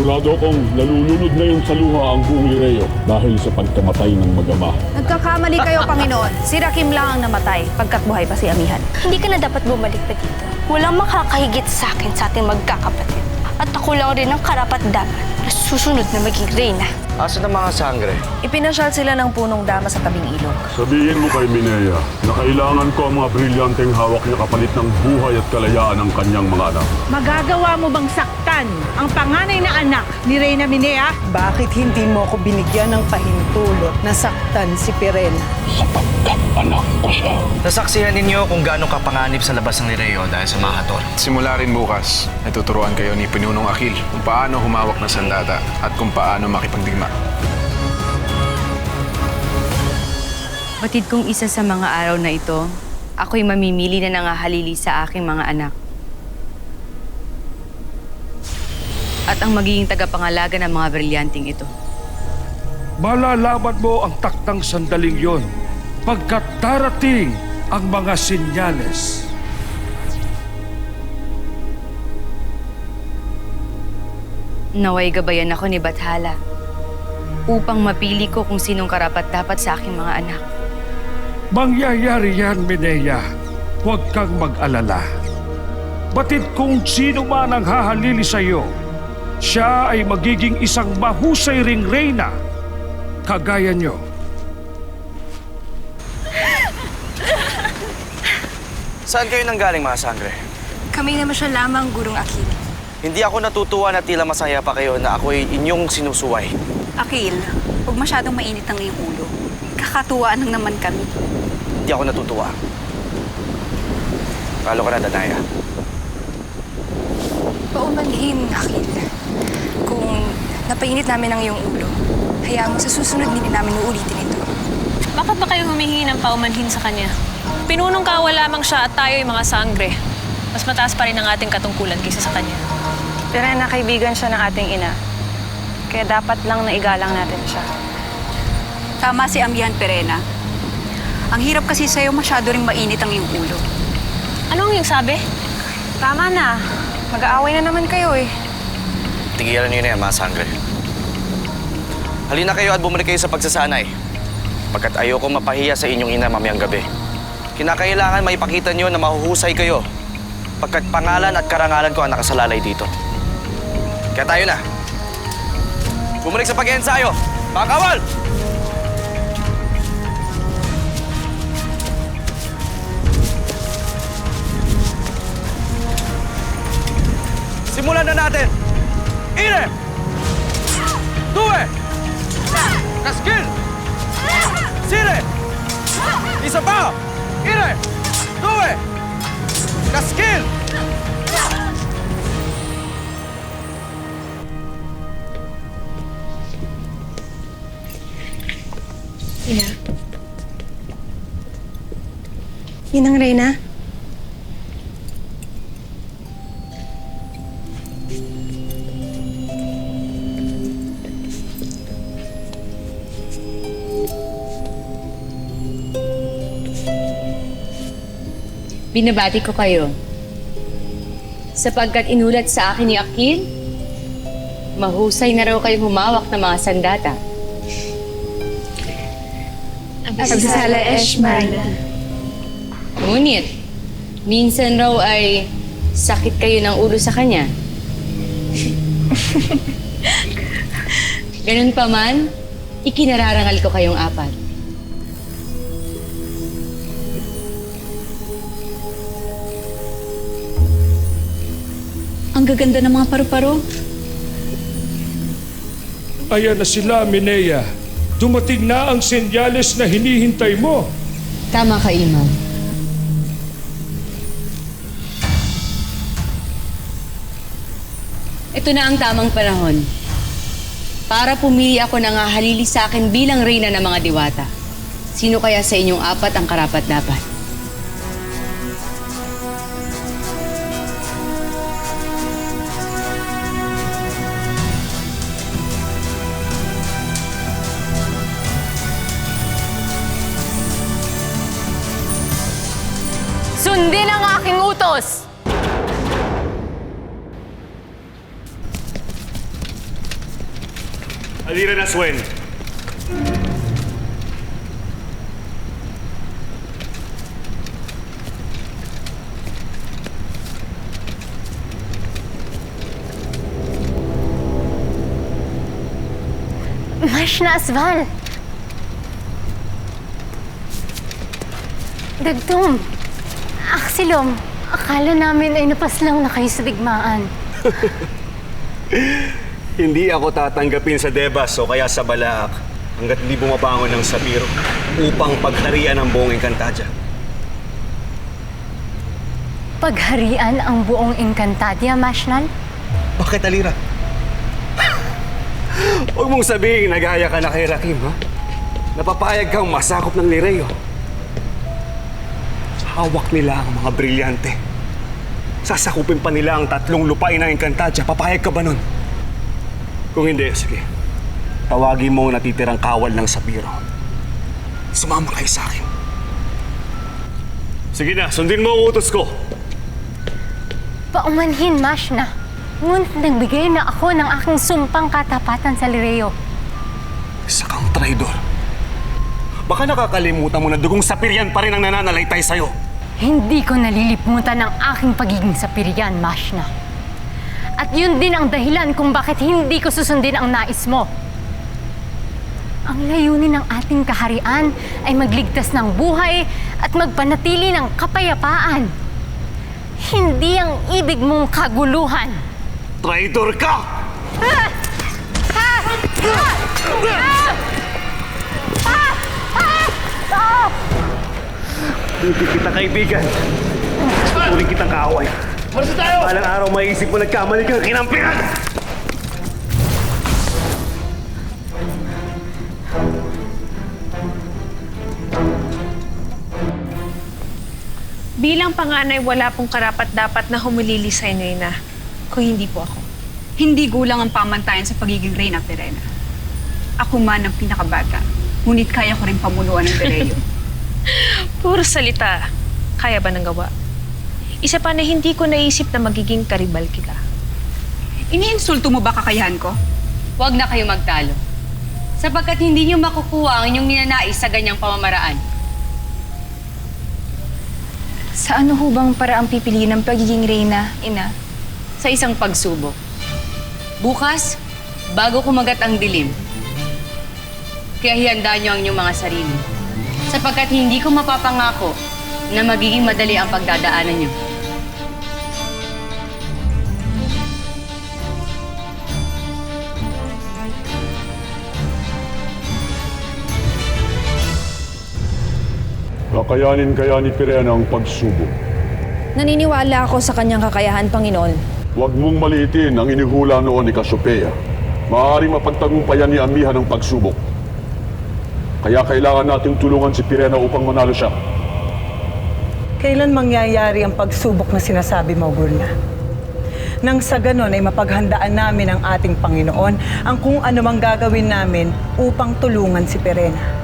Sigurado akong nalulunod ngayon sa luha ang buong Lireo dahil sa pagkamatay ng mag-ama. Nagkakamali kayo, Panginoon. Si Rakim lang ang namatay pagkat buhay pa si Amihan. Hindi ka na dapat bumalik pa dito. Walang makakahigit sa akin sa ating magkakapatid. At ako lang rin ang karapat-dapat na susunod na maging reyna. Asan ang mga sangre? Ipinasyal sila ng punong dama sa tabing ilog. Sabihin mo kay Minea na kailangan ko ang mga brilyanteng hawak niya kapalit ng buhay at kalayaan ng kanyang mga anak. Magagawa mo bang saktan ang panganay na anak ni Reyna Minea? Bakit hindi mo ako binigyan ng pahintulot na saktan si Pirena? Sapagkat anak ko siya. Nasaksihan ninyo kung gaano kapanganib sa labas ng Lireo dahil sa mga hator. Simula rin bukas, natuturuan kayo ni Pinunong Akil kung paano humawak ng sandata at kung paano makipagdigma. Batid kong isa sa mga araw na ito, ako'y mamimili na nangahalili sa aking mga anak. At ang magiging tagapangalaga ng mga brilyanteng ito. Malalaman mo ang taktang sandaling yon pagkat darating ang mga sinyales. Naway gabayan ako ni Bathala upang mapili ko kung sinong karapat-dapat sa aking mga anak. Mangyayari yan, Minea. Huwag kang mag-alala. Batid kung sino man ang hahalili sa iyo, siya ay magiging isang mahusay ring reyna, kagaya niyo. Saan kayo nanggaling, mga sangre? Kami naman siya lamang, Gurong Akil. Hindi ako natutuwa na tila masaya pa kayo na ako'y inyong sinusuway. Akil, huwag masyadong mainit ang iyong ulo. Kakatuwaan lang naman kami. Hindi ako natutuwa. Kalo ka na, Danaya. Paumanhin, Akil. Kung napainit namin ang iyong ulo, hayaan mo sa susunod hindi namin uulitin ito. Bakit ba kayo humihingi ng paumanhin sa kanya? Pinunong kawa lamang siya at tayo yung mga sangre. Mas mataas pa rin ang ating katungkulan kaysa sa kanya. Pirena, kaibigan siya ng ating ina. Kaya dapat lang na igalang natin siya. Tama si Amihan, Pirena. Ang hirap kasi sa'yo masyado ring mainit ang iyong ulo. Ano ang iyong sabi? Tama na. Mag-aaway na naman kayo eh. Tigilan niyo na yan, mga sangre. Halina kayo at bumalik kayo sa pagsasanay. Pagkat ayoko mapahiya sa inyong ina mamayang gabi. Kinakailangan maipakita niyo na mahuhusay kayo. Pagkat pangalan at karangalan ko ang nakasalalay dito. Kaya tayo na. Bumalik sa pag-iensayo. Mga kawal! Simulan na natin! Ine! Due! Kaskil! Sire! Isa pa! Ine! Due! Kaskil! Ina. Inang Reyna. Binabati ko kayo. Sapagkat inulat sa akin ni Akil, mahusay na raw kayong humawak ng mga sandata. Abisala Eshmarna. Ngunit, minsan raw ay sakit kayo ng ulo sa kanya. Ganun pa man, ikinararangal ko kayong apat. Ang gaganda ng mga paru-paro. Ayan na sila, Minea. Dumating na ang senyales na hinihintay mo. Tama ka, Imam. Ito na ang tamang panahon para pumili ako ng hahalili sa akin bilang reyna ng mga diwata. Sino kaya sa inyong apat ang karapat-dapat? Sundin ang aking utos! Alira Naswen. Mashna Asval! Dagtong! Aksilom! Akala namin ay napaslang na kayo sa digmaan. Hindi ako tatanggapin sa Debas o kaya sa Balaak hanggat hindi bumabangon ng Sabiro upang pagharian ang buong Encantadia. Pagharian ang buong Encantadia, Mashnal? Bakit, Alira? Huwag mong sabihin nagaya ka na kay Rakim, ha? Napapayag kang masakop ng Lireo. Hawak nila ang mga brilyante. Sasakupin pa nila ang 3 lupain ng Encantadia. Papayag ka ba nun? Kung hindi, sige. Tawagin mo ang natitirang kawal ng Sabiro. Sumama kayo sa akin. Sige na, sundin mo ang utos ko. Paumanhin, Mashna. Ngunit nagbigay na ako ng aking sumpang katapatan sa Lireo. Isa kang traidor. Baka nakakalimutan mo na dugong sapiryan pa rin ang nananalaytay sa'yo. Hindi ko nalilimutan ang aking pagiging sapirian, Mashna. At yun din ang dahilan kung bakit hindi ko susundin ang nais mo. Ang layunin ng ating kaharian ay magligtas ng buhay at magpanatili ng kapayapaan. Hindi ang ibig mong kaguluhan. Traidor ka! Hindi kita kaibigan. Puri kitang kaaway. Marsa tayo! Balang araw maisip mo nagkamali kang kinampihan! Bilang panganay, wala pong karapat-dapat na humilili sa inyo na kung hindi po ako. Hindi gulang ang pamantayan sa pagiging Reyna Perena. Ako man ang pinakabata, ngunit kaya ko rin pamunuan ng Bereo. Puro salita. Kaya ba ng gawa? Isa pa na hindi ko naisip na magiging karibal kita. Iniinsulto mo ba kakayahan ko? Huwag na kayo magtalo. Sapagkat hindi niyo makukuha ang inyong ninanais sa ganyang pamamaraan. Sa ano ho bang paraang pipiliin ng pagiging Reyna, Ina? Sa isang pagsubok. Bukas, bago kumagat ang dilim, kaya hihanda niyo ang inyong mga sarili. Sapagkat hindi ko mapapangako na magiging madali ang pagdadaanan niyo. Kakayanin kaya ni Pirena ang pagsubok. Naniniwala ako sa kanyang kakayahan, Panginoon. Huwag mong maliitin ang inihula noon ni Cassiopeia. Maaaring mapagtagumpayan ni Amiha ng pagsubok. Kaya kailangan nating tulungan si Pirena upang manalo siya. Kailan mangyayari ang pagsubok na sinasabi mo, Gurna? Nang sa ganon ay mapaghandaan namin ang ating Panginoon ang kung ano mang gagawin namin upang tulungan si Pirena.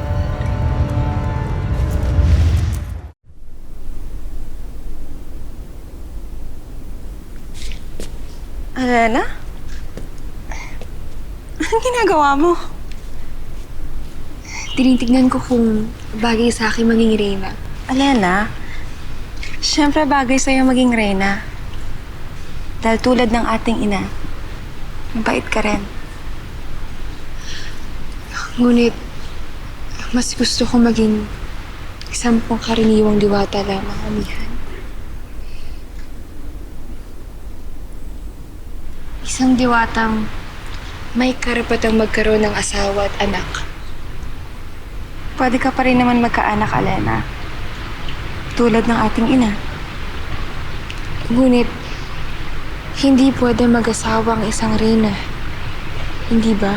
Alena? Anong ginagawa mo? Tinitignan ko kung bagay sa akin maging Reyna. Alena, syempre bagay sa'yo maging Reyna. Dahil tulad ng ating ina, mabait ka rin. Ngunit, mas gusto ko maging isang pangkaraniwang diwata lamang, Amihan. Isang diwatang may karapatang magkaroon ng asawa at anak. Pwede ka pa rin naman magkaanak, Alena. Tulad ng ating ina. Ngunit, hindi pwede mag-asawa ang isang Reyna. Hindi ba?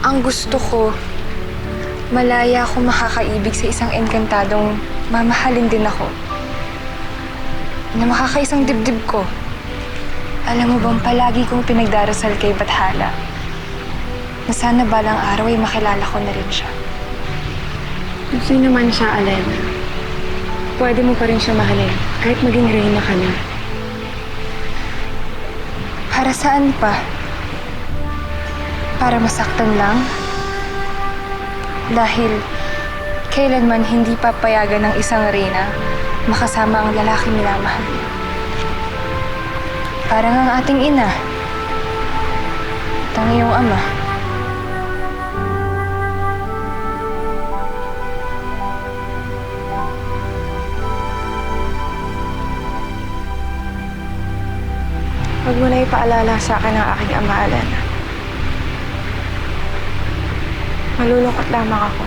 Ang gusto ko, malaya akong makakaibig sa isang engkantadong mamahalin din ako. Na makakaisang dibdib ko. Alam mo bang palagi kong pinagdarasal kay Bathala na sana balang araw ay makilala ko na rin siya. Kung sino man siya, Alena, pwede mo pa rin siya mahalin kahit maging Reyna ka na. Para saan pa? Para masaktan lang? Dahil kailanman hindi papayagan ng isang reyna makasama ang lalaking minamahal. Parang ang ating ina at ang iyong ama. Huwag mo na ipaalala sa akin ang aking ama, Alena. Malulungkot lamang ako.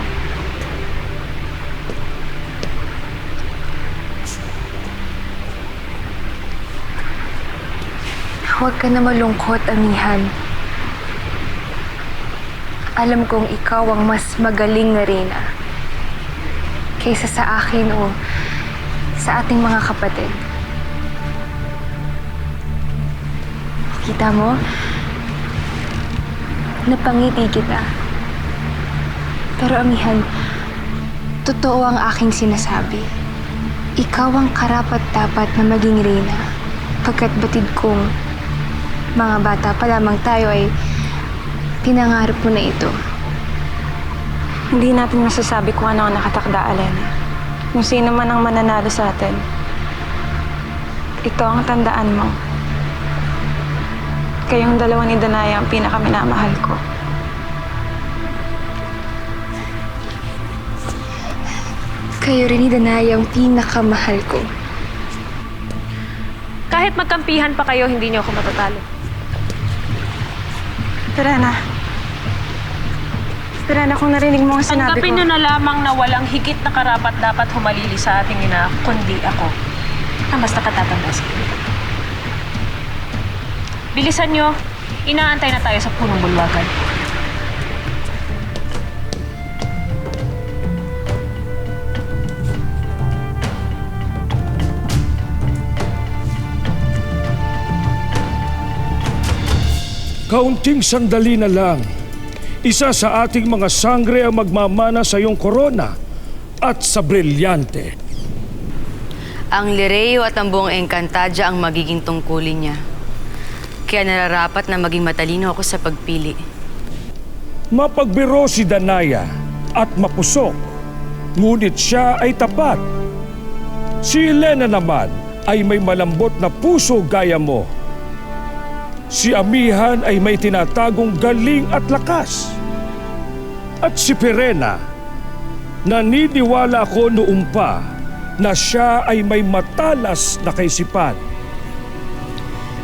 Huwag ka na malungkot, amihan. Alam kong ikaw ang mas magaling na reyna kaysa sa akin o sa ating mga kapatid. Kita mo? Napangiti kita. Pero amihan, totoo ang aking sinasabi. Ikaw ang karapat-dapat na maging reyna pagkat batid kong mga bata pa lamang tayo ay pinangarap mo na ito. Hindi natin masasabi kung ano ang nakatakda, Alena. Kung sino man ang mananalo sa atin. Ito ang tandaan mo. Kayong dalawa ni Danaya ang pinakaminamahal ko. Kayo rin ni Danaya ang pinakamahal ko. Kahit magkampihan pa kayo, hindi niyo ako matatalo. Pirena, kung narinig mo ang sinabi ko... Tanggapin niyo na lamang na walang higit na karapat dapat humalili sa ating ina, kundi ako. Na mas nakatatanda sa inyo. Bilisan niyo, inaantay na tayo sa punong bulwagan. Kaunting sandali na lang. Isa sa ating mga sangre ang magmamana sa iyong korona at sa brilyante. Ang Lireo at ang buong Encantadia ang magiging tungkulin niya. Kaya nararapat na maging matalino ako sa pagpili. Mapagbiro si Danaya at mapusok, ngunit siya ay tapat. Si Elena naman ay may malambot na puso gaya mo. Si Amihan ay may tinatagong galing at lakas. At si Pirena, naniniwala ako noong pa na siya ay may matalas na kaisipan.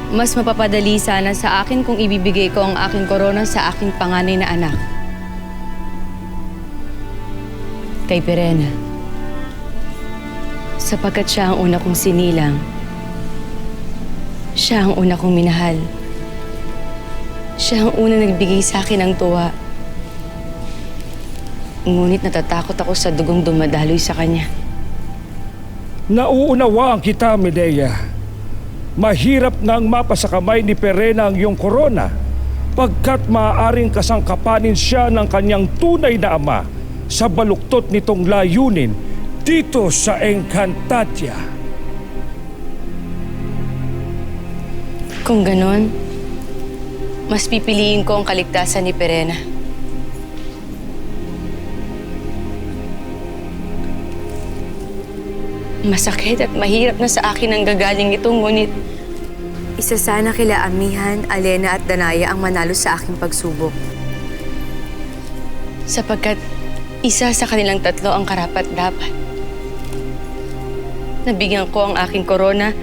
Mas mapapadali sana sa akin kung ibibigay ko ang aking korona sa aking panganay na anak. Kay Pirena. Sapagkat siya ang una kong sinilang. Siya ang una kong minahal. Siya ang una nagbigay sa akin ng tuwa. Ngunit natatakot ako sa dugong dumadaloy sa kanya. Nauunawaan kita, Medea. Mahirap nang mapasakamay ni Pirena ang iyong korona pagkat maaaring kasangkapanin siya ng kanyang tunay na ama sa baluktot nitong layunin dito sa Encantadia. Kung ganon, mas pipiliin ko ang kaligtasan ni Pirena. Masakit at mahirap na sa akin ang gagaling ito, ngunit isa sana kila Amihan, Alena at Danaya ang manalo sa aking pagsubok. Sapagkat isa sa kanilang tatlo ang karapat-dapat. Nabigyan ko ang aking korona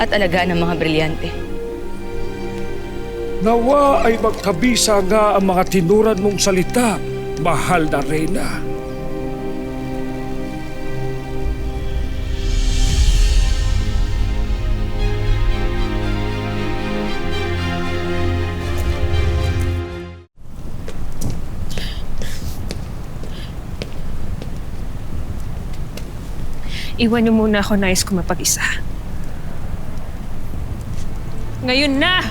at alagaan ng mga brilyante. Nawa ay magkabisa nga ang mga tinuran mong salita, mahal na Reyna. Iwan niyo muna ako, nais ko mapag-isa. Ngayon na!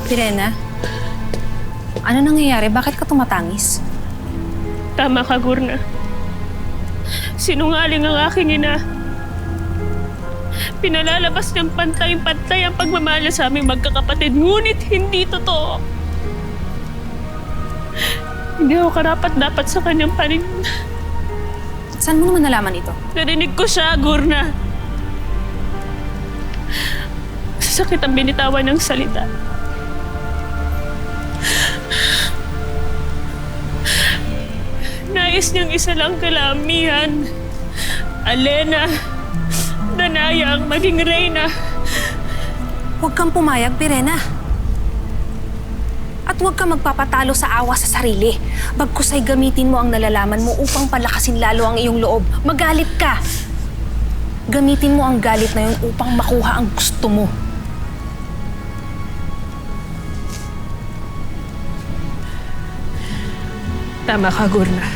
Pirena, ano nangyayari? Bakit ka tumatangis? Tama ka, Gurna. Sinungaling ang aking ina. Pinalalabas ng pantay-pantay ang pagmamahal sa aming magkakapatid, ngunit hindi totoo. Hindi ako karapat-dapat sa kanyang paningin. Saan mo naman nalaman ito? Narinig ko siya, Gurna. Sakit ang binitawan ng salita. Nais niyang isa lang kila Amihan, Alena, Danaya ang maging reyna. Huwag kang pumayag, Pirena. At huwag kang magpapatalo sa awa sa sarili. Bagkus ay gamitin mo ang nalalaman mo upang palakasin lalo ang iyong loob. Magalit ka. Gamitin mo ang galit na yun upang makuha ang gusto mo. Tama ka, Gurna.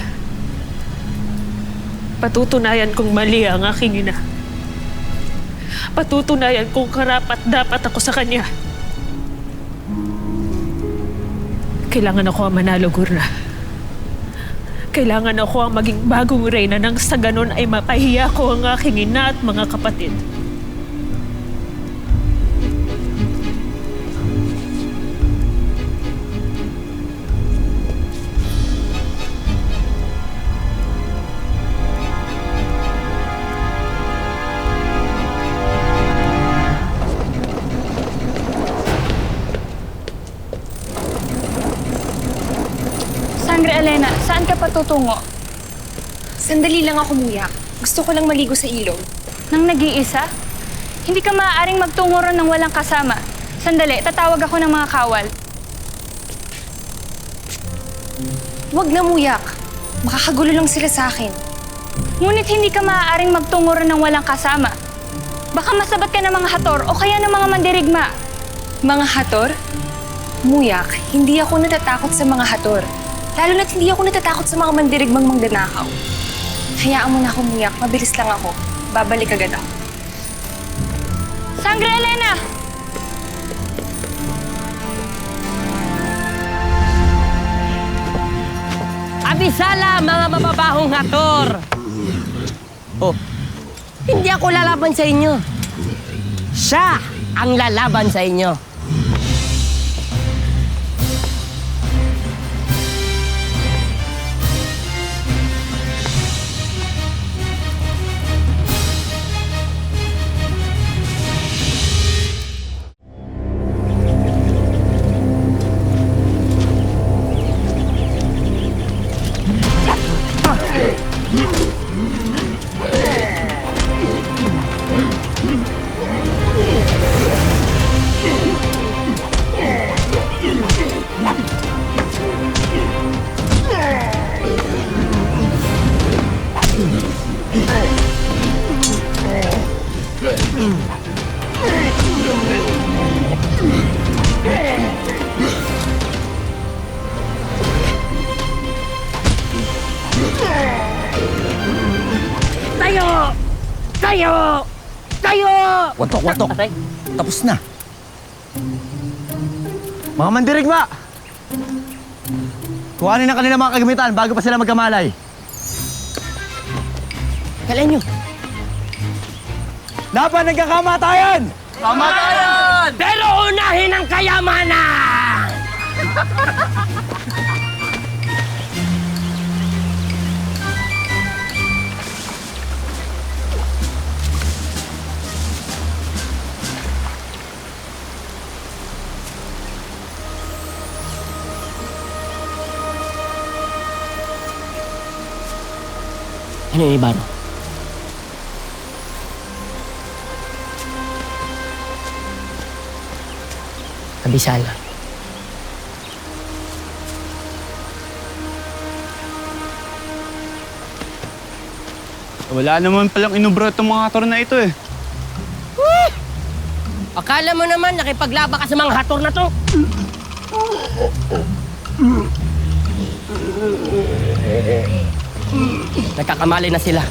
Patutunayan kong mali ang aking ina. Patutunayan kong karapat-dapat ako sa kanya. Kailangan ako ang manalo, Gurna. Kailangan ako ang maging bagong reyna nang sa ganun ay mapahiya ko ang aking ina at mga kapatid. Sangre Elena, saan ka patutungo? Sandali lang ako, Muyak. Gusto ko lang maligo sa ilog. Nang nag-iisa? Hindi ka maaaring magtungo ron ng walang kasama. Sandali, tatawag ako ng mga kawal. Huwag na, Muyak. Makakagulo lang sila sa akin. Ngunit hindi ka maaaring magtungo ron ng walang kasama. Baka masabat ka ng mga hator o kaya ng mga mandirigma. Mga hator? Muyak, hindi ako natatakot sa mga hator. Lalo na't hindi ako natatakot sa mga mandirigmang mangnanakaw. Hayaan mo na ako, Muyak. Mabilis lang ako. Babalik agad ako. Sangre Elena! Abisala, mga mababahong hator! Oh, hindi ako lalaban sa inyo. Siya ang lalaban sa inyo. Tayo! Tayo! Tayo! Watok, watok. Tapos na. Mga mandirigma! Kuhanin na kanila mga kagamitan bago pa sila magkamalay. Kailan nyo? Laban nagkakamatayan! Kamatayan! Pero unahin ang kayamanan! Ano yung iba, no? Abisala. Wala naman palang inubro itong mga hator na ito eh. Akala mo naman nakipaglaba ka sa mga hator na to? Nagkakamali na sila.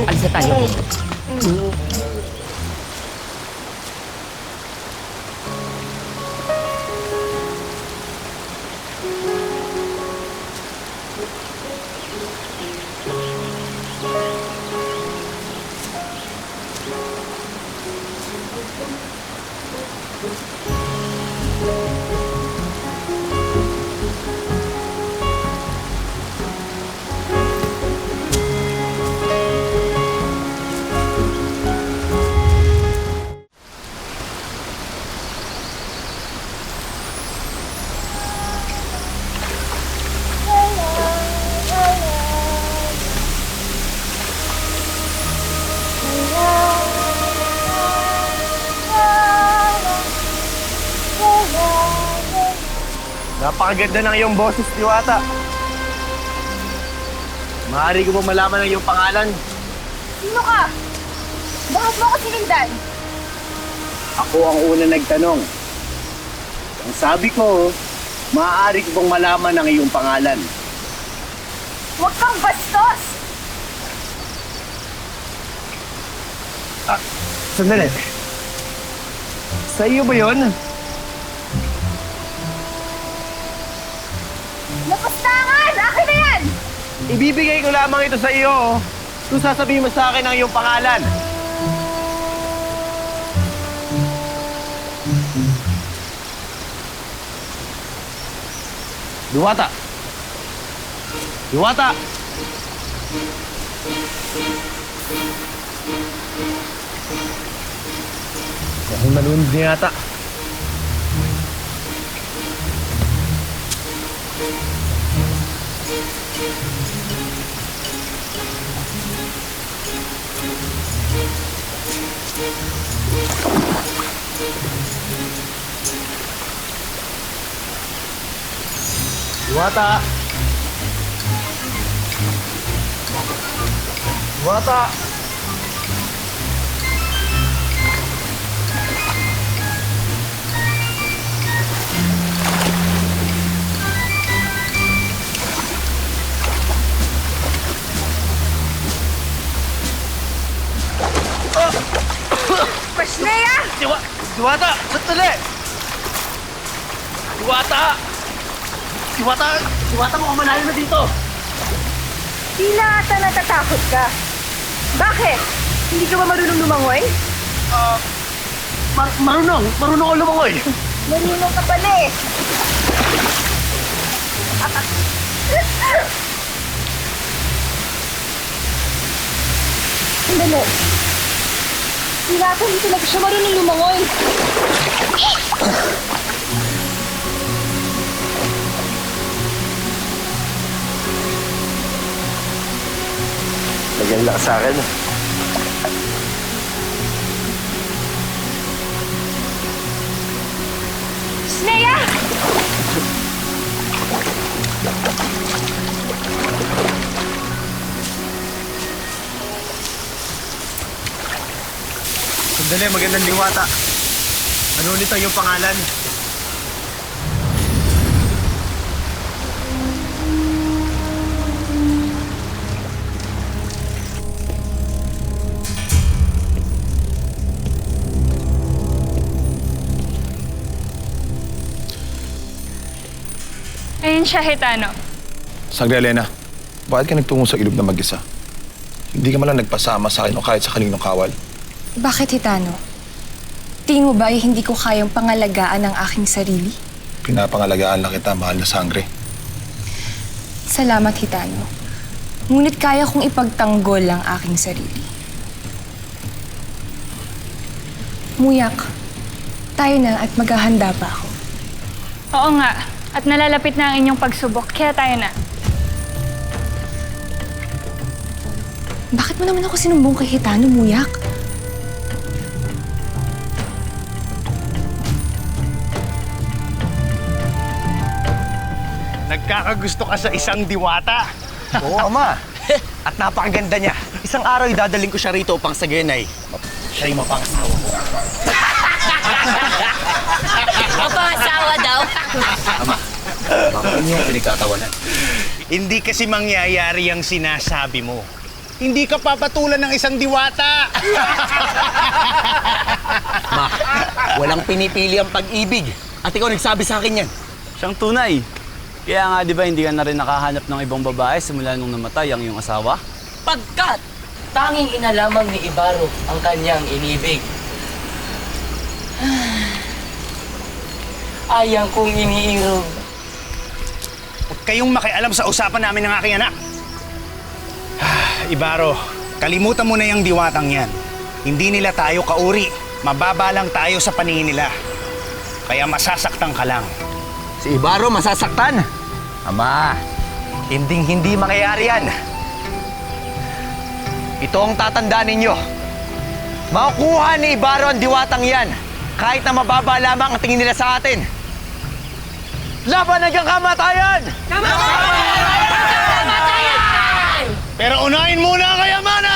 Alis na tayo. Napakaganda ng iyong boses, Diwata. Maaari ko ba malaman ang iyong pangalan? Sino ka? Bakit mo ako sinundan? Ako ang una nagtanong. Ang sabi ko, maaari ko bang malaman ang iyong pangalan? Huwag kang bastos! Sandali. Sa iyo ba yun? Lapastangan! Akin na yan! Ibibigay ko lamang ito sa iyo kung sasabihin mo sa akin ang iyong pangalan. Diwata! Diwata! Mukhang nalunod niya yata. Diwata! Diwata! Pasneya! Diwata! Sandali! Diwata! Diwata! Diwata, mukhang malayo na dito! Tila ata natatakot ka. Bakit? Hindi ka ba marunong lumangoy? Marunong ako lumangoy! Marunong ka pala eh. Sandali. Tila ata hindi talaga siya marunong lumangoy. Lagyan lang sa akin. Sneya! Sandali, magandang Diwata. Ano ulit ang iyong pangalan? Ayun siya, Hitano. Sangre Elena, bakit ka nagtungo sa ilog na mag-isa? Hindi ka man lang nagpasama sa akin o kahit sa kaninong kawal. Bakit, Hitano? Tingin mo ba ay hindi ko kayang pangalagaan ang aking sarili? Pinapangalagaan lang kita, mahal na Sangre. Salamat, Hitano. Ngunit kaya kong ipagtanggol ang aking sarili. Muyak, tayo na at maghahanda pa ako. Oo nga. At nalalapit na ang inyong pagsubok, kaya tayo na. Bakit mo naman ako sinumbong kay Hitano, Muyak? Nagkakagusto ka sa isang Diwata. Oo, Ama. At napakaganda niya. Isang araw idadaling ko siya rito upang sa Genay. Siya yung mapangasawa ko. Mapangasawa daw? Ama, bakit niyo pinagtatawanan? Hindi kasi mangyayari ang sinasabi mo. Hindi ka papatulan ng isang Diwata. Ma, walang pinipili ang pag-ibig. At ikaw nagsabi sa akin yan. Siyang tunay. Kaya nga, di ba, hindi ka na rin nakahanap ng ibang babae simula nung namatay ang iyong asawa? Pagkat tanging ina lamang ni Ibarro ang kanyang inibig. Ayaw kong iniirog. Huwag kayong makialam sa usapan namin ng aking anak. Ibaro, kalimutan mo na yung diwatang yan. Hindi nila tayo kauri. Mababa lang tayo sa paningin nila. Kaya masasaktan ka lang. Si Ibaro masasaktan? Ama, hindi mangyayari yan. Ito ang tatandaan ninyo. Makukuha ni Ibaro ang diwatang yan kahit na mababa lamang ang tingin nila sa atin. Laban hanggang kamatayan! Pero unahin muna ang kayamanan!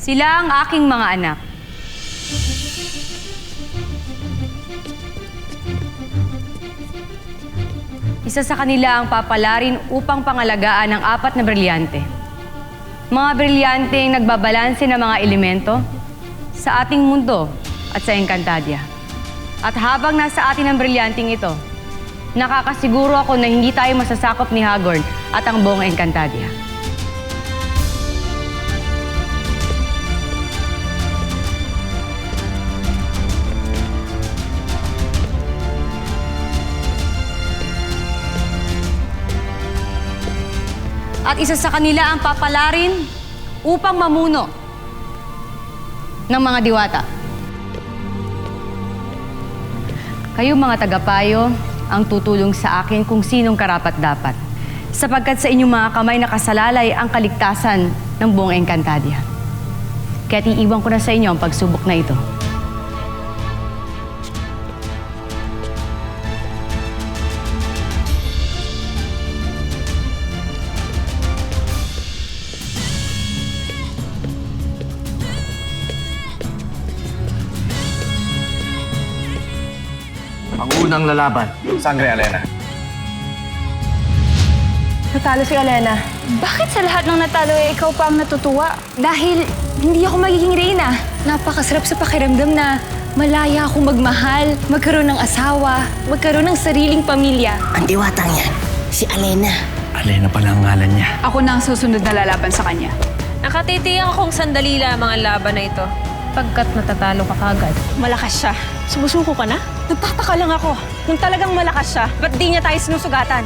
Sila ang aking mga anak. Isa sa kanila ang papalarin upang pangalagaan ng 4 na brilyante. Mga brilyanteng nagbabalanse ng mga elemento sa ating mundo at sa Encantadia. At habang nasa atin ang brilyanteng ito, nakakasiguro ako na hindi tayo masasakop ni Hagorn at ang buong Encantadia. At isa sa kanila ang papalarin upang mamuno ng mga diwata. Kayo mga tagapayo ang tutulong sa akin kung sinong karapat-dapat, sapagkat sa inyong mga kamay nakasalalay ang kaligtasan ng buong Encantadia. Kaya't iiwan ko na sa inyo ang pagsubok na ito. Ang unang lalaban. Sangre, Alena. Natalo si Alena. Bakit sa lahat ng natalo ikaw pa ang natutuwa? Dahil hindi ako magiging reyna. Napakasarap sa pakiramdam na malaya akong magmahal, magkaroon ng asawa, magkaroon ng sariling pamilya. Ang diwatang yan, si Alena. Alena pala ang ngalan niya. Ako na ang susunod na lalaban sa kanya. Nakatitiyak akong sandali lamang ang laban na ito. Pagkat natatalo ka kagad. Malakas siya. Sumusuko ka na? Nagtataka lang ako. Kung talagang malakas siya, ba't di niya tayo sinusugatan?